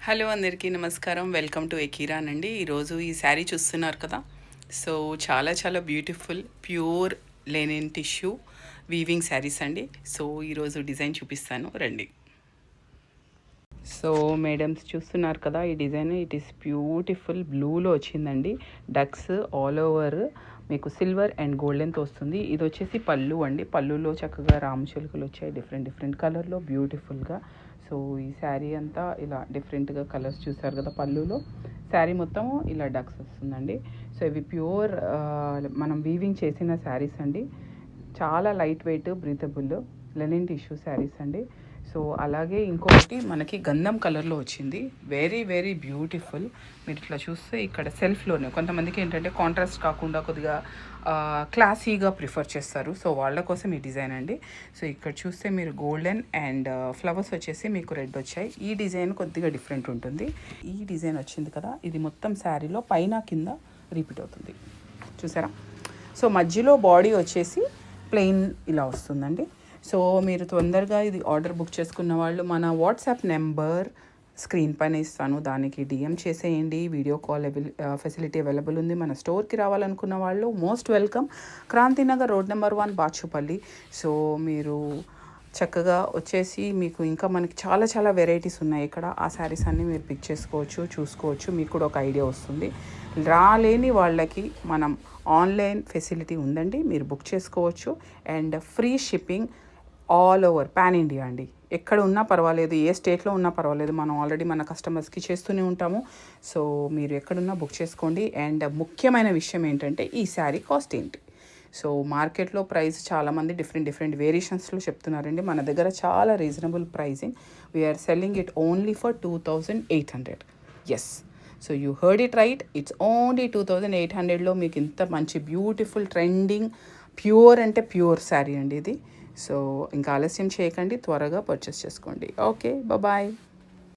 Hello అందరికీ నమస్కారం. Welcome to ఎకీరాన్ అండి. ఈరోజు ఈ శారీ చూస్తున్నారు కదా. సో చాలా చాలా beautiful pure linen tissue weaving saris అండి. సో ఈరోజు డిజైన్ చూపిస్తాను రండి. సో మేడమ్స్ చూస్తున్నారు కదా, ఈ డిజైన్ ఇట్ ఈస్ బ్యూటిఫుల్ బ్లూలో వచ్చిందండి. డక్స్ ఆల్ ఓవర్ మీకు సిల్వర్ అండ్ గోల్డెన్తో వస్తుంది. ఇది వచ్చేసి పళ్ళు అండి. పళ్ళులో చక్కగా రామచిలుకలు వచ్చాయి డిఫరెంట్ కలర్లో బ్యూటిఫుల్గా. సో ఈ శారీ అంతా ఇలా డిఫరెంట్గా కలర్స్ చూసారు కదా. పళ్ళులో శారీ మొత్తం ఇలా డక్స్ వస్తుందండి. సో ఇవి ప్యూర్ మనం వీవింగ్ చేసిన శారీస్ అండి. చాలా light weight breathable linen tissue saris అండి. సో అలాగే ఇంకొకటి మనకి గంధం కలర్లో వచ్చింది. Very very beautiful. మీరు ఇట్లా చూస్తే ఇక్కడ సెల్ఫ్లోనే కొంతమందికి ఏంటంటే కాంట్రాస్ట్ కాకుండా కొద్దిగా క్లాసీగా ప్రిఫర్ చేస్తారు. సో వాళ్ళ కోసం ఈ డిజైన్ అండి. సో ఇక్కడ చూస్తే మీరు గోల్డెన్ అండ్ ఫ్లవర్స్ వచ్చేసి మీకు రెడ్ వచ్చాయి. ఈ డిజైన్ కొద్దిగా డిఫరెంట్ ఉంటుంది. ఈ డిజైన్ వచ్చింది కదా, ఇది మొత్తం శారీలో పైన కింద రిపీట్ అవుతుంది చూసారా. సో మధ్యలో బాడీ వచ్చేసి ప్లెయిన్ ఇలా వస్తుందండి. సో మీరు తొందరగా ఇది ఆర్డర్ బుక్ చేసుకున్న వాళ్ళు మన వాట్సాప్ నెంబర్ స్క్రీన్ పైన ఇస్తాను, దానికి డిఎం చేసేయండి. వీడియో కాల్ ఫెసిలిటీ అవైలబుల్ ఉంది. మన స్టోర్కి రావాలనుకున్న వాళ్ళు most welcome. Kranthinagar road number 1 Bachupally. So మీరు చక్కగా వచ్చేసి మీకు ఇంకా మనకి చాలా చాలా వెరైటీస్ ఉన్నాయి ఇక్కడ. ఆ శారీస్ అన్నీ మీరు పిక్ చేసుకోవచ్చు, చూసుకోవచ్చు. మీకు కూడా ఒక ఐడియా వస్తుంది. రాలేని వాళ్ళకి మనం ఆన్లైన్ ఫెసిలిటీ ఉందండి, మీరు బుక్ చేసుకోవచ్చు. And free shipping all over pan India అండి. ఎక్కడ ఉన్నా పర్వాలేదు, ఏ స్టేట్లో ఉన్నా పర్వాలేదు, మనం ఆల్రెడీ మన కస్టమర్స్కి చేస్తూనే ఉంటాము. సో మీరు ఎక్కడున్నా బుక్ చేసుకోండి. అండ్ ముఖ్యమైన విషయం ఏంటంటే ఈ శారీ కాస్ట్ ఏంటి. సో మార్కెట్లో ప్రైస్ చాలామంది డిఫరెంట్ వేరియేషన్స్లో చెప్తున్నారండి. మన దగ్గర చాలా reasonable pricing. We're selling it only for 2800. Yes, so you heard it right. It's only 2800లో మీకు ఇంత మంచి బ్యూటిఫుల్ ట్రెండింగ్ ప్యూర్ అంటే ప్యూర్ శారీ అండి ఇది. సో ఇంకా ఆలస్యం చేయకండి, త్వరగా పర్చేస్ చేసుకోండి. Okay, bye.